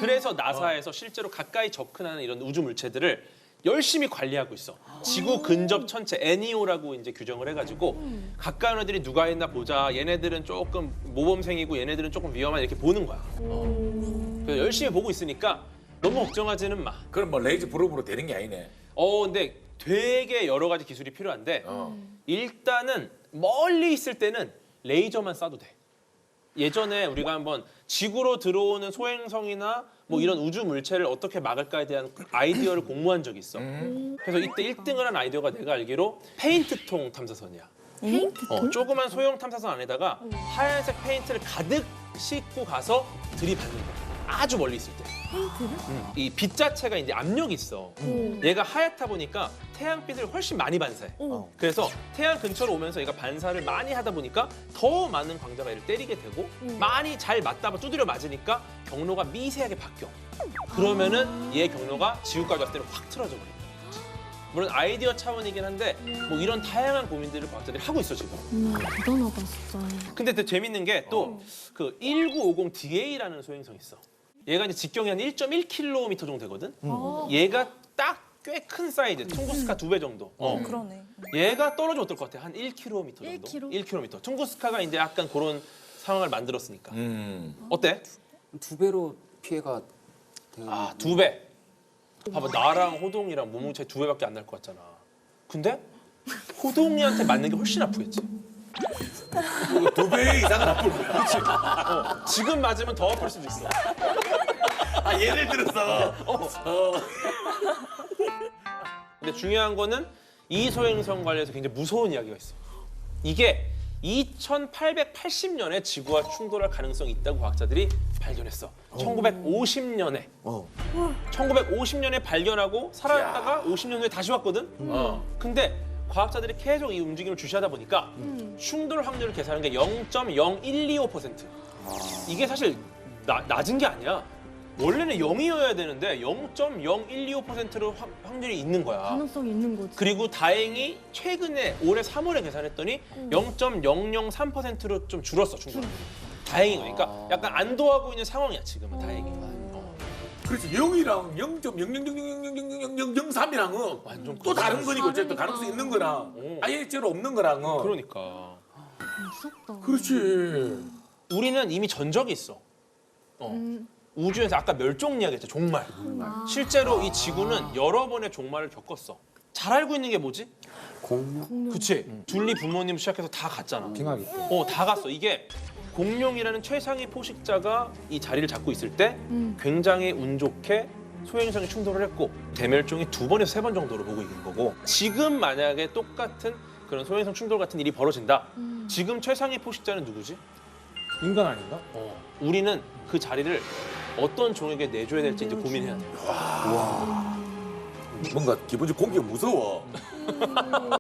그래서 나사에서 실제로 가까이 접근하는 이런 우주 물체들을 열심히 관리하고 있어. 지구 근접 천체 NEO라고 이제 규정을 해가지고 가까이 오는 애들이 누가 있나 보자. 얘네들은 조금 모범생이고 얘네들은 조금 위험한 이렇게 보는 거야. 그래서 열심히 보고 있으니까 너무 걱정하지는 마. 그럼 뭐 레이저 프로브로 되는 게 아니네. 근데 되게 여러 가지 기술이 필요한데 일단은 멀리 있을 때는 레이저만 쏴도 돼. 예전에 우리가 한번 지구로 들어오는 소행성이나 뭐 이런 우주 물체를 어떻게 막을까에 대한 아이디어를 공모한 적이 있어. 그래서 이때 1등을 한 아이디어가 내가 알기로 페인트통 탐사선이야. 조그만 소형 탐사선 안에다가 하얀색 페인트를 가득 싣고 가서 들이받는 거야. 아주 멀리 있을 때. 페인트를? 이 빛 자체가 이제 압력이 있어. 얘가 하얗다 보니까 태양빛을 훨씬 많이 반사해. 그래서 태양 근처로 오면서 얘가 반사를 많이 하다 보니까 더 많은 광자가 얘를 때리게 되고 많이 잘 맞다가 두드려 맞으니까 경로가 미세하게 바뀌어. 그러면은 얘 경로가 지구까지 왔을 때는 확 틀어져 버려. 물론 아이디어 차원이긴 한데 뭐 이런 다양한 고민들을 과학자들이 하고 있어 지금. 대단하다 진짜. 근데 되게 재밌는 게 또 그 1950DA라는 소행성이 있어. 얘가 이제 직경이 한 1.1km 정도 되거든. 얘가 딱 꽤 큰 사이즈, 퉁구스카 2배 정도. 그러네. 얘가 떨어져 어떨 것 같아? 한 1km 정도. 1km? 1km. 퉁구스카가 이제 약간 그런 상황을 만들었으니까. 어때? 2배로 피해가 되는. 아, 2배. 봐봐, 나랑 호동이랑 몸무 차이 2배밖에 안 날 것 같잖아. 근데 호동이한테 맞는 게 훨씬 아프겠지. 2배 이상은 아플 거야. 그치? 지금 맞으면 더 아플 수도 있어. 아 예를 들어서. 근데 중요한 거는 이 소행성 관련해서 굉장히 무서운 이야기가 있어. 이게 2880년에 지구와 충돌할 가능성이 있다고 과학자들이 발견했어. 1950년에. 1950년에 발견하고 살아났다가 50년 후에 다시 왔거든. 근데 과학자들이 계속 이 움직임을 주시하다 보니까 충돌 확률을 계산한 게 0.0125%. 이게 사실 낮은 게 아니야. 원래는 0이어야 되는데 0.0125%로 확률이 있는 거야. 가능성이 있는 거지. 그리고 다행히 최근에 올해 3월에 계산했더니 0.003%로 좀 줄었어, 충돌. 다행인 거니까 약간 안도하고 있는 상황이야, 지금은 다행히. 그래서 0이랑 0.000000003이랑은 완전 또 다른 거니까 어쨌든 다르니까. 가능성이 있는 거랑 아예 제로 없는 거랑은. 그러니까. 무섭다. 그렇지. 우리는 이미 전적이 있어. 우주에서 아까 멸종 이야기했죠, 종말. 실제로 이 지구는 여러 번의 종말을 겪었어. 잘 알고 있는 게 뭐지? 공룡? 그치? 둘리 부모님 시작해서 다 갔잖아. 빙하기. 다 갔어. 이게 공룡이라는 최상위 포식자가 이 자리를 잡고 있을 때 굉장히 운 좋게 소행성이 충돌을 했고 대멸종이 2번에서 3번 정도로 보고 있는 거고 지금 만약에 똑같은 그런 소행성 충돌 같은 일이 벌어진다. 지금 최상위 포식자는 누구지? 인간 아닌가? 우리는 그 자리를 어떤 종에게 내줘야 될지 이제 고민해야 돼. 뭔가 기본적으로 공기가 무서워.